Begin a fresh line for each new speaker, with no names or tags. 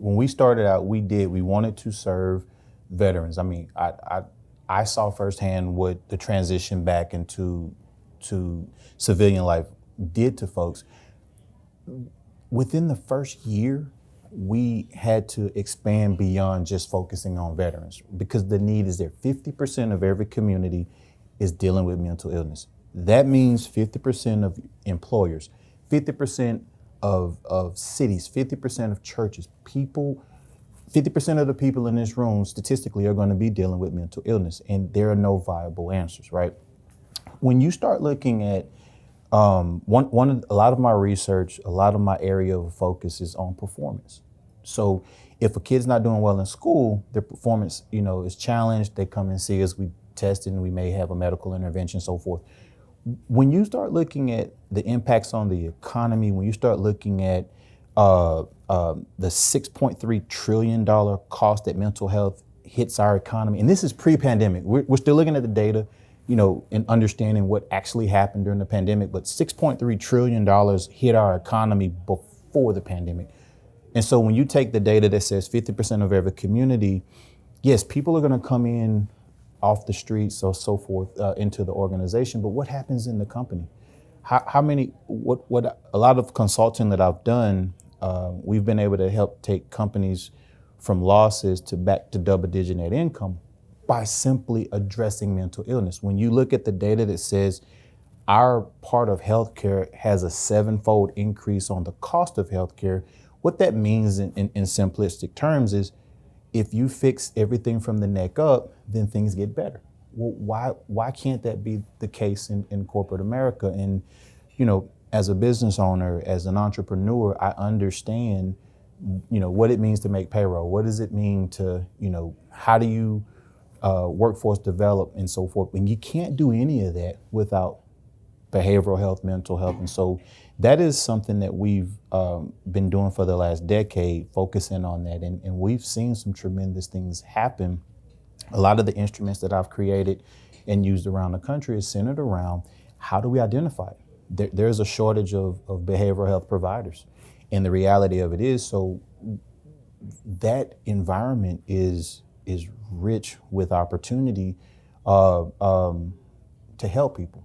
When we started out, we wanted to serve veterans. I mean, I saw firsthand what the transition back into to civilian life did to folks. Within the first year, we had to expand beyond just focusing on veterans because the need is there. 50% of every community is dealing with mental illness. That means 50% of employers, 50% of cities, 50% of churches, 50% of the people in this room statistically are going to be dealing with mental illness, and there are no viable answers, right? When you start looking at a lot of my research, a lot of my area of focus is on performance. So if a kid's not doing well in school, their performance, is challenged. They come and see us, we test it, and we may have a medical intervention, so forth. When you start looking at the impacts on the economy, when you start looking at the $6.3 trillion cost that mental health hits our economy, and this is pre-pandemic. We're still looking at the data, and understanding what actually happened during the pandemic, but $6.3 trillion hit our economy before the pandemic. And so when you take the data that says 50% of every community, yes, people are going to come in off the streets or so forth into the organization, but what happens in the company? What a lot of consulting that I've done, we've been able to help take companies from losses to back to double-digit net income by simply addressing mental illness. When you look at the data that says our part of healthcare has a 7-fold increase on the cost of healthcare, what that means in simplistic terms is if you fix everything from the neck up, then things get better. Well, why can't that be the case in corporate America? And, as a business owner, as an entrepreneur, I understand, what it means to make payroll. What does it mean to, how do you workforce develop and so forth? And you can't do any of that without behavioral health, mental health. And so that is something that we've been doing for the last decade, focusing on that. And we've seen some tremendous things happen. A lot of the instruments that I've created and used around the country is centered around how do we identify it? There's a shortage of behavioral health providers. And the reality of it is, so that environment is rich with opportunity to help people.